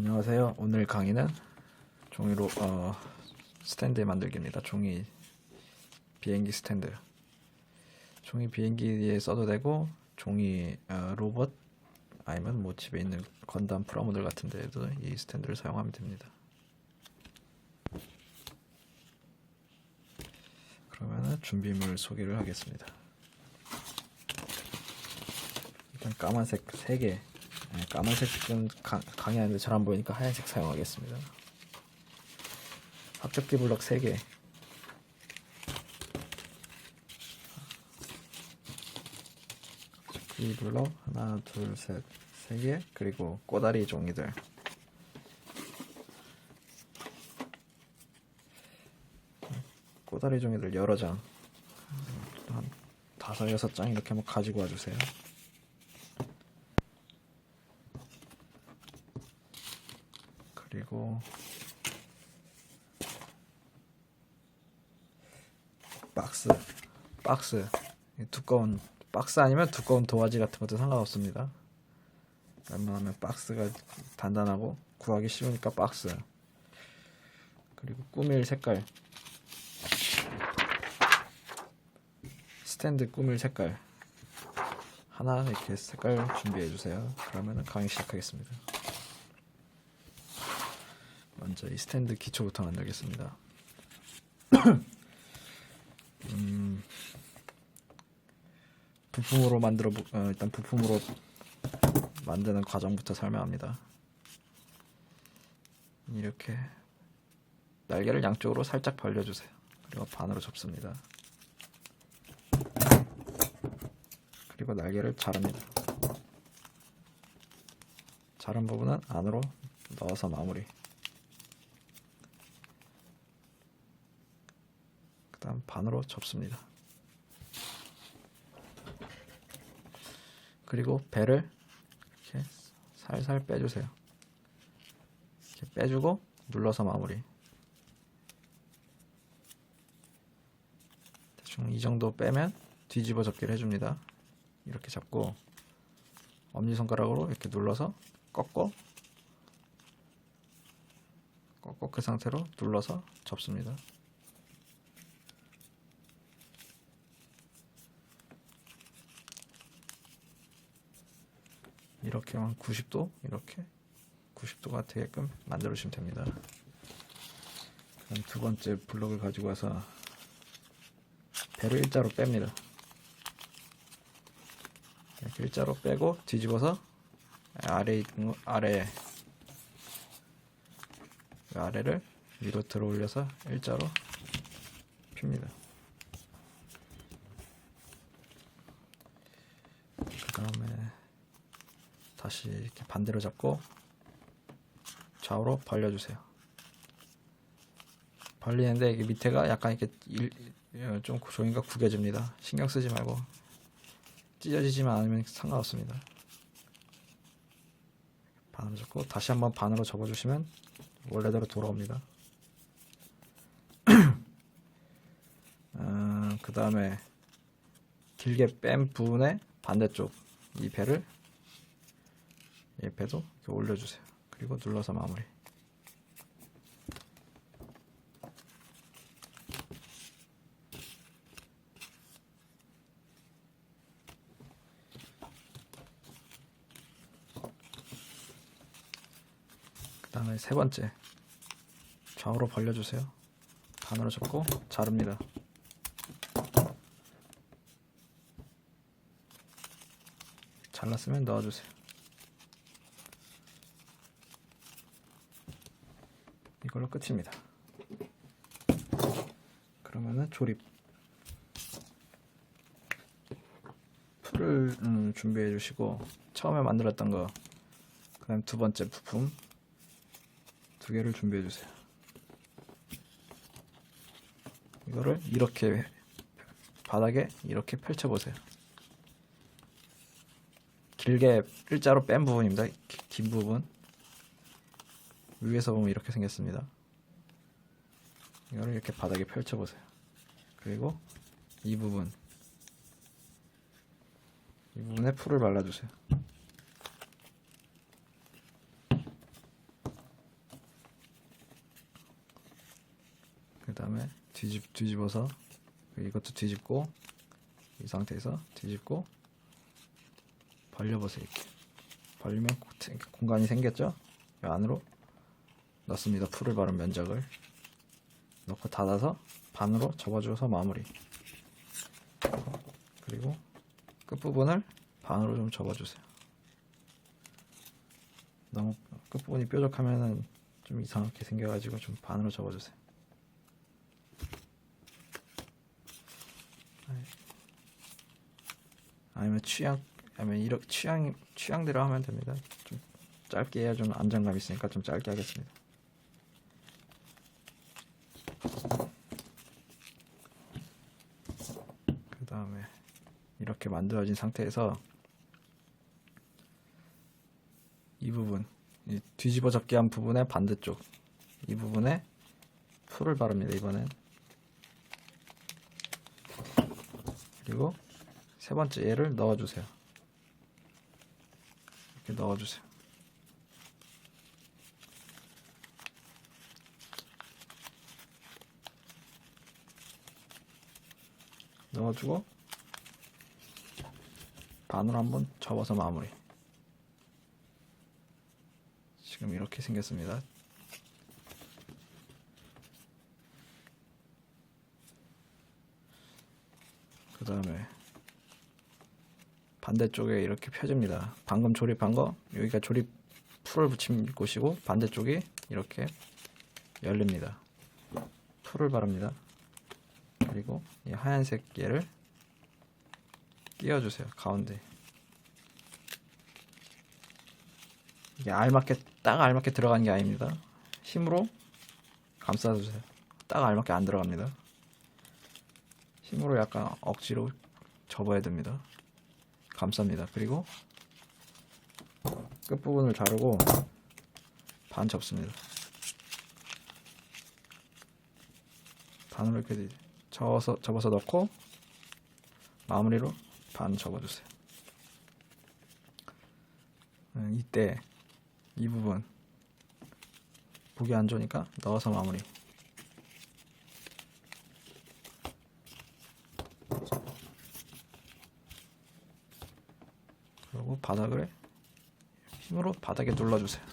안녕하세요. 오늘 강의는 종이로 스탠드 만들기입니다. 종이 비행기 스탠드. 종이 비행기에 써도 되고 종이 로봇 아니면 뭐 집에 있는 건담 프라모델 같은 데에도 이 스탠드를 사용하면 됩니다. 그러면은 준비물 소개를 하겠습니다. 일단 까만색 3개. 까만색은 강의하는데 잘 안 보이니까 하얀색 사용하겠습니다. 합격기 블럭 3개, 이 블럭 하나, 둘, 셋, 3개, 그리고 꼬다리 종이들. 꼬다리 종이들 여러 장, 한 5, 6장 이렇게 한번 가지고 와주세요. 그리고 박스 두꺼운 박스 아니면 두꺼운 도화지 같은 것도 상관없습니다. 웬만하면 박스가 단단하고 구하기 쉬우니까 박스. 그리고 꾸밀 색깔, 스탠드 꾸밀 색깔 하나 이렇게 색깔 준비해 주세요. 그러면 강의 시작하겠습니다. 먼저 이 스탠드 기초부터 만들겠습니다. 부품으로 일단 부품으로 만드는 과정부터 설명합니다. 이렇게 날개를 양쪽으로 살짝 벌려주세요. 그리고 반으로 접습니다. 그리고 날개를 자릅니다. 자른 부분은 안으로 넣어서 마무리. 그 다음 반으로 접습니다. 그리고 배를 이렇게 살살 빼주세요. 이렇게 빼주고 눌러서 마무리. 대충 이 정도 빼면 뒤집어 접기를 해줍니다. 이렇게 잡고 엄지손가락으로 이렇게 눌러서 꺾고 그 상태로 눌러서 접습니다. 이렇게 한 90도, 이렇게 90도가 되게끔 만들어 주시면 됩니다. 그럼 두 번째 블럭을 가지고 와서 배를 일자로 뺍니다. 이렇게 일자로 빼고 뒤집어서 아래를 위로 들어 올려서 일자로 핍니다. 그 다음에 다시 이렇게 반대로 잡고 좌우로 벌려주세요. 벌리는데 이게 밑에가 약간 이렇게 좀 종이가 구겨집니다. 신경 쓰지 말고 찢어지지만 않으면 상관없습니다. 반으로 접고 다시 한번 반으로 접어주시면 원래대로 돌아옵니다. 그 다음에 길게 뺀 부분의 반대쪽 이 배를 배도 이렇게 올려주세요. 그리고 눌러서 마무리. 그 다음에 세 번째 좌우로 벌려주세요. 반으로 접고 자릅니다. 잘랐으면 넣어주세요. 이걸로 끝입니다. 그러면은 조립. 풀을 준비해 주시고 처음에 만들었던 거, 그 다음 두 번째 부품 2개를 준비해 주세요. 이거를 이렇게 바닥에 이렇게 펼쳐 보세요. 길게 일자로 뺀 부분입니다. 긴 부분. 위에서 보면 이렇게 생겼습니다. 이거를 이렇게 바닥에 펼쳐 보세요. 그리고 이 부분에 풀을 발라주세요. 그 다음에 뒤집어서 이것도 뒤집고, 이 상태에서 뒤집고 벌려보세요. 이렇게 벌리면 공간이 생겼죠? 이 안으로 넣습니다. 풀을 바른 면적을 넣고 닫아서 반으로 접어줘서 마무리. 그리고 끝부분을 반으로 좀 접어주세요. 너무 끝부분이 뾰족하면은 좀 이상하게 생겨가지고 좀 반으로 접어주세요. 아니면 이렇게 취향대로 하면 됩니다. 좀 짧게 해야 좀 안정감 있으니까 좀 짧게 하겠습니다. 그 다음에 이렇게 만들어진 상태에서 이 부분, 이 뒤집어 접기 한 부분의 반대쪽, 이 부분에 풀을 바릅니다. 이번엔. 그리고 세 번째 얘를 넣어주세요. 이렇게 넣어주세요. 넣어주고 반으로 한번 접어서 마무리. 지금 이렇게 생겼습니다. 그 다음에 반대쪽에 이렇게 펴집니다. 방금 조립한 거, 여기가 조립 풀을 붙인 곳이고 반대쪽이 이렇게 열립니다. 풀을 바릅니다. 그리고 이 하얀색 얘를 끼워주세요. 가운데. 이게 딱 알맞게 들어가는 게 아닙니다. 힘으로 감싸주세요. 딱 알맞게 안 들어갑니다. 힘으로 약간 억지로 접어야 됩니다. 감쌉니다. 그리고 끝부분을 자르고 반 접습니다. 반으로 이렇게 접어서 넣고 마무리로 반 접어주세요. 이때 이 부분 보기 안 좋으니까 넣어서 마무리. 그리고 바닥을 힘으로 바닥에 눌러주세요.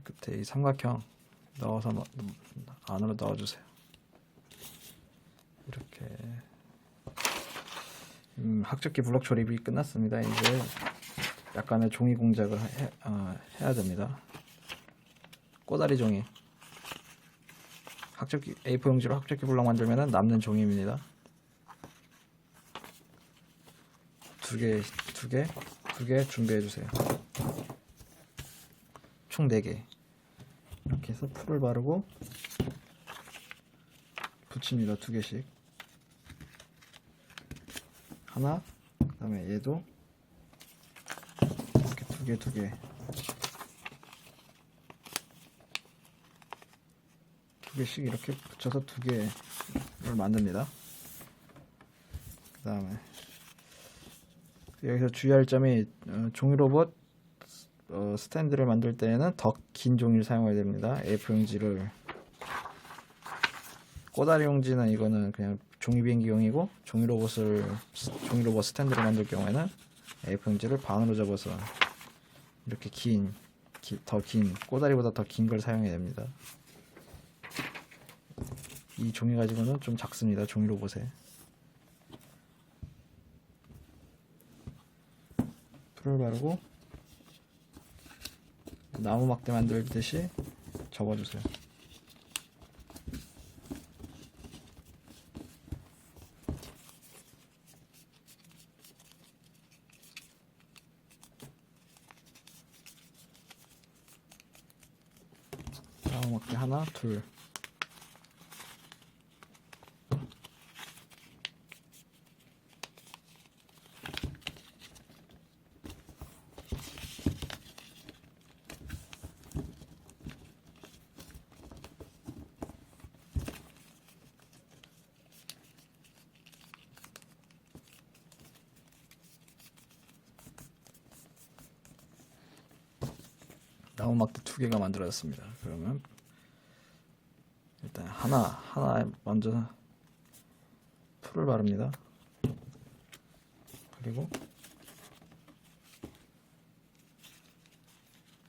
끝에 이 삼각형 넣어서 안으로 넣어주세요. 이렇게 학접기 블록 조립이 끝났습니다. 이제 약간의 종이 공작을 해야 됩니다. 꼬다리 종이, 학접기 A4 용지로 학접기 블록 만들면 남는 종이입니다. 두 개 준비해 주세요. 총 4개. 이렇게 해서 풀을 바르고 붙입니다. 2개씩. 하나, 그 다음에 얘도 이렇게 2개. 2개씩 이렇게 붙여서 2개를 만듭니다. 그 다음에 여기서 주의할 점이 종이 로봇 스탠드를 만들 때에는 더 긴 종이를 사용해야 됩니다. A4 용지를, 꼬다리 용지는 이거는 그냥 종이 비행기용이고, 종이 로봇 스탠드를 만들 경우에는 A4 용지를 반으로 접어서 이렇게 더 긴 꼬다리보다 더 긴 걸 사용해야 됩니다. 이 종이 가지고는 좀 작습니다. 종이 로봇에. 풀을 바르고 나무 막대 만들듯이 접어주세요. 나무 막대 하나, 둘. 나무 막대 2개가 만들어졌습니다. 그러면 일단 하나 먼저 풀을 바릅니다. 그리고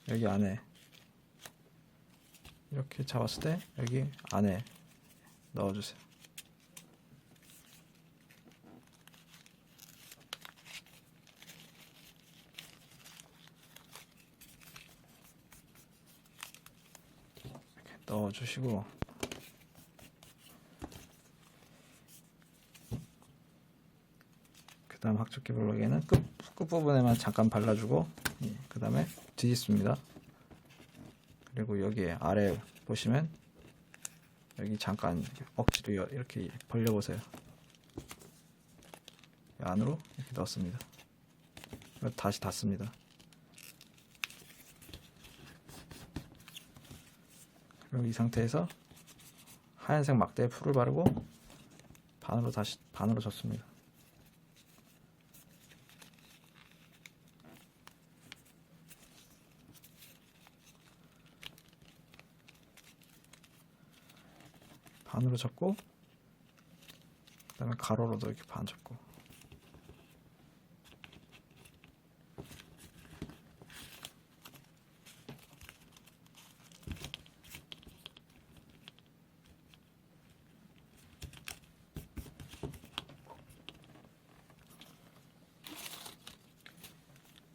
여기 안에 이렇게 잡았을 때 여기 안에 넣어주세요. 이렇게 넣어주시고 그 다음 학초기 블럭에는 끝부분에만 잠깐 발라주고 그 다음에 뒤집습니다. 그리고 여기 아래 보시면 여기 잠깐 억지로 이렇게 벌려보세요. 안으로 이렇게 넣습니다. 다시 닫습니다. 그리고 이 상태에서 하얀색 막대에 풀을 바르고 반으로 접습니다. 반으로 접고 그 다음에 가로로도 이렇게 반 접고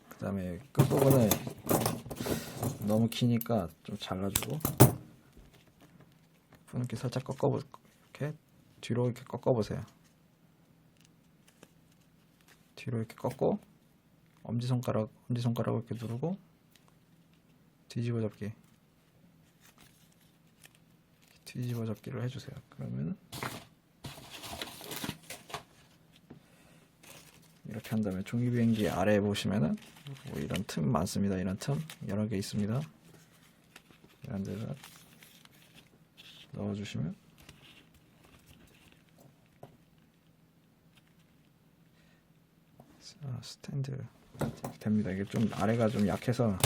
그 다음에 끝부분을 너무 기니까 좀 잘라주고 이렇게 살짝 이렇게 뒤로 이렇게 꺾어보세요. 뒤로 이렇게 꺾고 엄지손가락을 이렇게 누르고 뒤집어 접기를 해주세요. 그러면 이렇게 한 다음에 종이 비행기 아래에 보시면은 뭐 이런 틈 많습니다. 이런 틈 여러 개 있습니다. 이런 데다 넣어주시면 스탠드 됩니다. 이게 좀 아래가 좀 약해서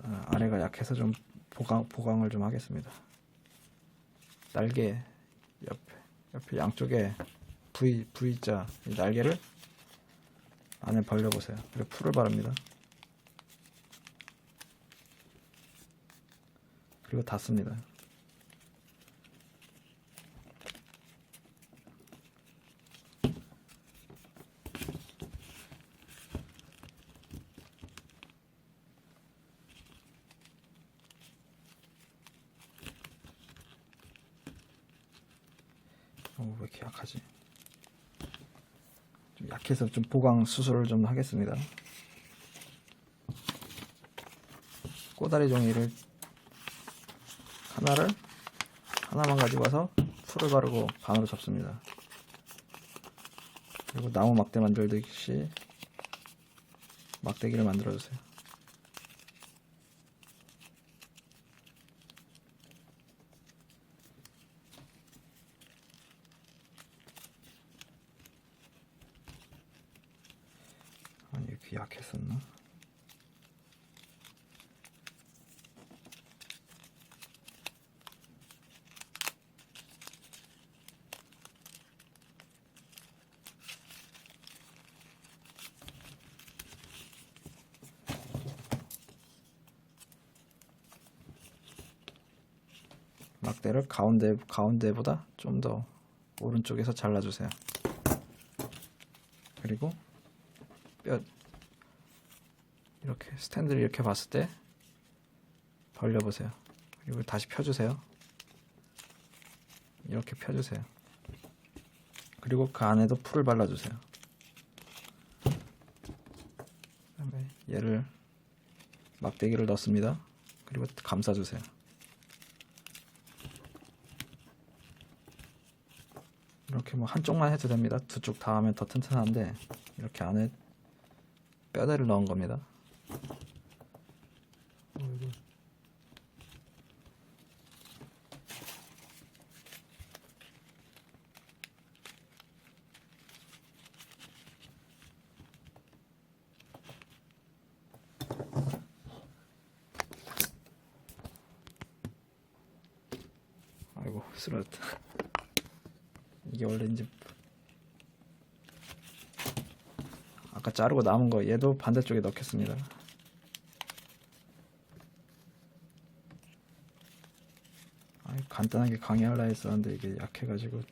아래가 약해서 좀 보강을 좀 하겠습니다. 날개 옆에 양쪽에 V자 날개를 안에 벌려보세요. 그리고 풀을 바릅니다. 그리고 닫습니다. 왜 이렇게 약하지? 좀 약해서 좀 보강 수술을 좀 하겠습니다. 꼬다리 종이를 하나만 가지고 와서 풀을 바르고 반으로 접습니다. 그리고 나무 막대 만들듯이 막대기를 만들어 주세요. 아니 이렇게 약했었나? 막대를 가운데보다 좀 더 오른쪽에서 잘라주세요. 그리고 이렇게 스탠드를 이렇게 봤을 때 벌려보세요. 그리고 다시 펴주세요. 이렇게 펴주세요. 그리고 그 안에도 풀을 발라주세요. 그다음에 얘를 막대기를 넣습니다. 그리고 감싸주세요. 이렇게 뭐 한쪽만 해도 됩니다. 두 쪽 다 하면 더 튼튼한데 이렇게 안에 뼈대를 넣은 겁니다. 쓰러졌다. 이게 원래 이제 아까 자르고 남은 거 얘도 반대쪽에 넣겠습니다. 간단하게 강의하려 했었는데 이게 약해가지고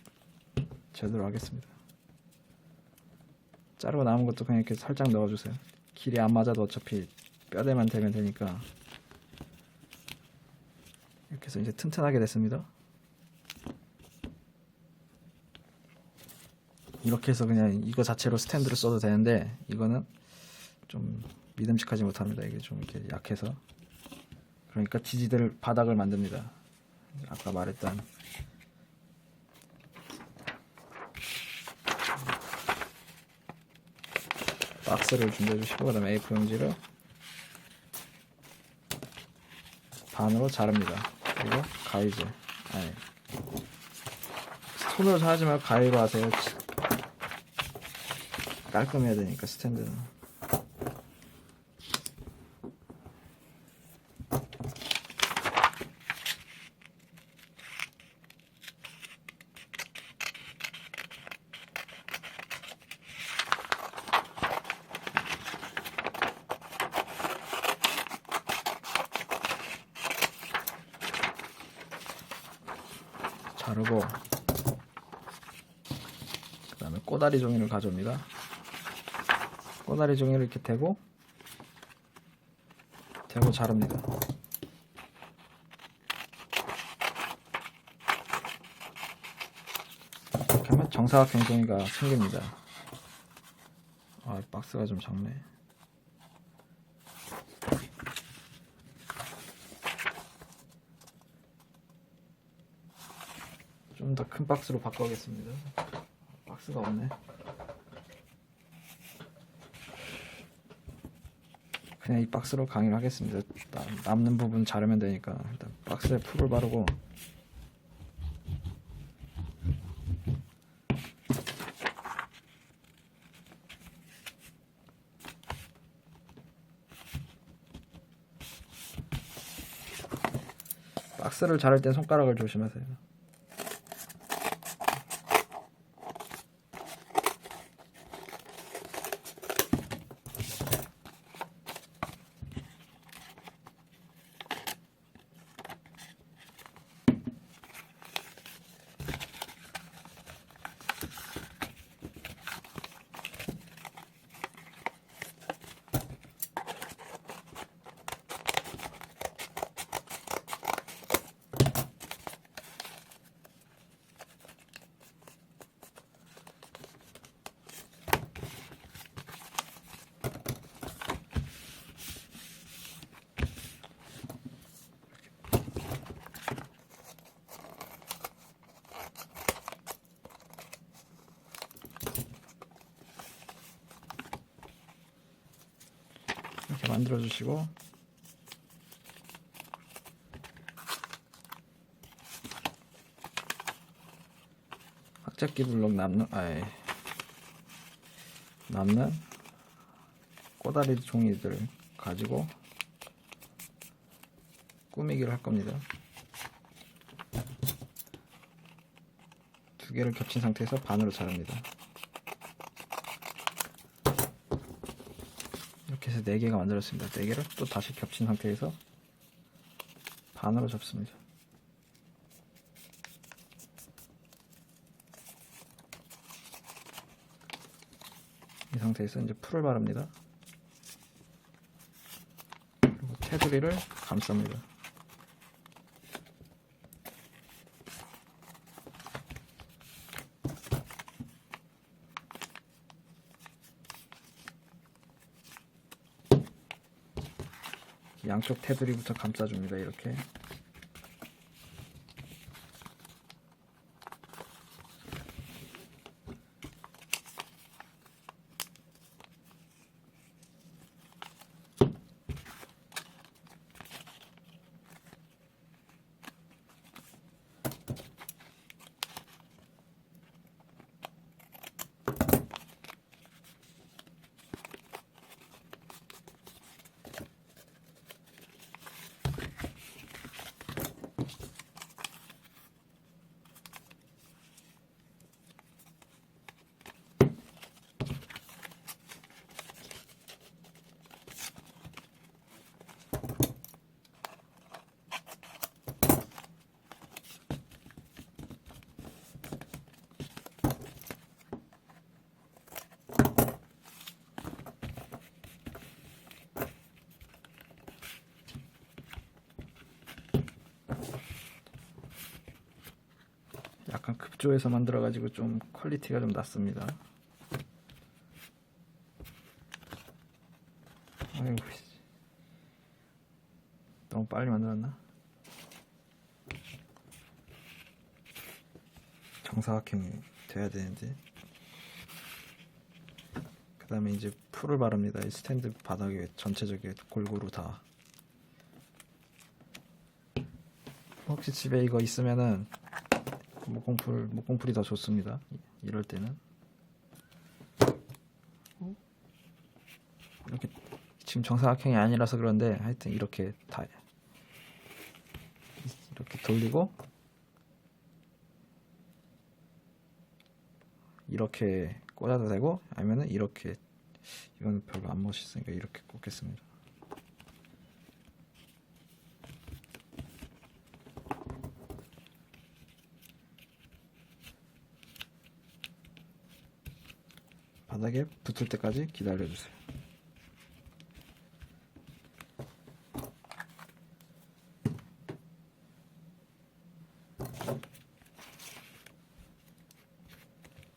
제대로 하겠습니다. 자르고 남은 것도 그냥 이렇게 살짝 넣어주세요. 길이 안 맞아도 어차피 뼈대만 대면 되니까. 이렇게 해서 이제 튼튼하게 됐습니다. 이렇게 해서 그냥 이거 자체로 스탠드를 써도 되는데 이거는 좀 믿음직하지 못합니다. 이게 좀 이렇게 약해서. 그러니까 지지대를 바닥을 만듭니다. 아까 말했던 박스를 준비해 주시고 그 다음에 A4 용지를 반으로 자릅니다. 그리고 가위질, 아니 손으로 자르지 말고 가위로 하세요. 깔끔해야 되니까 스탠드는. 자르고 그 다음에 꼬다리 종이를 가져옵니다. 꼬다리 종이를 이렇게 대고 자릅니다. 이렇게 하면 정사각형 종이가 생깁니다. 아, 박스가 좀 작네. 좀 더 큰 박스로 바꿔야겠습니다. 박스가 없네. 그냥 이 박스로 강의를 하겠습니다. 남는 부분 자르면 되니까 일단 박스에 풀을 바르고 박스를 자를 땐 손가락을 조심하세요. 이렇게 만들어 주시고 학자끼 블록 남는 꼬다리 종이들 가지고 꾸미기를 할 겁니다. 두 개를 겹친 상태에서 반으로 자릅니다. 이렇게 해서 4개가 만들었습니다. 4개를 또 다시 겹친 상태에서 반으로 접습니다. 이 상태에서 이제 풀을 바릅니다. 그리고 테두리를 감쌉니다. 양쪽 테두리부터 감싸줍니다. 이렇게. 구조에서 만들어 가지고 좀 퀄리티가 좀 낮습니다. 아이고, 너무 빨리 만들었나? 정사각형이 돼야 되는데. 그 다음에 이제 풀을 바릅니다. 이 스탠드 바닥에 전체적인 골고루 다. 혹시 집에 이거 있으면은 목공풀이 더 좋습니다. 이럴 때는 이렇게 지금 정사각형이 아니라서 그런데 하여튼 이렇게 다 이렇게 돌리고 이렇게 꽂아도 되고, 아니면은 이렇게, 이건 별로 안 멋있으니까 이렇게 꽂겠습니다. 바닥에 붙을 때까지 기다려주세요.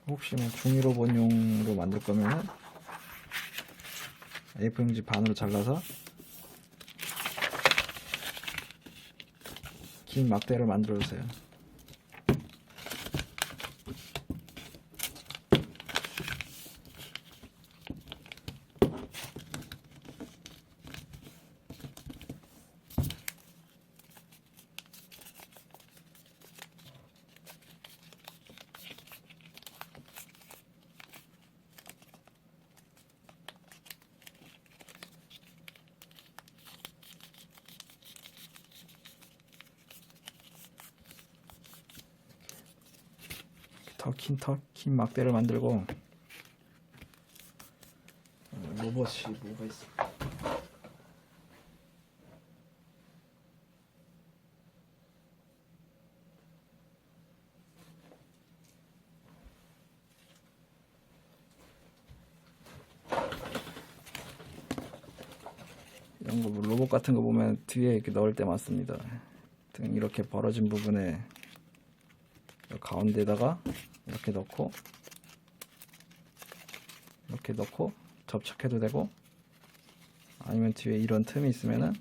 혹시 뭐 종이 로봇용으로 만들 거면은 A4 용지 반으로 잘라서 긴 막대를 만들어 주세요. 더 긴 막대를 만들고. 로봇이 뭐가 있어? 이런 거 로봇 같은 거 보면 뒤에 이렇게 넣을 때 많습니다. 등 이렇게 벌어진 부분에 가운데다가 이렇게 넣고 접착해도 되고, 아니면 뒤에 이런 틈이 있으면은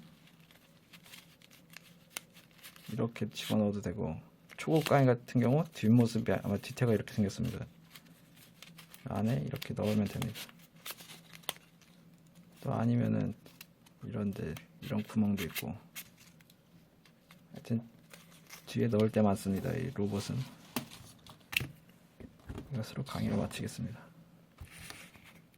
이렇게 집어넣어도 되고, 초고가인 같은 경우 뒷모습이 아마 뒤태가 이렇게 생겼습니다. 안에 이렇게 넣으면 됩니다. 또 아니면은 이런데 이런 구멍도 있고, 하여튼 뒤에 넣을 때 많습니다. 이 로봇은. 이것으로 강의를 마치겠습니다.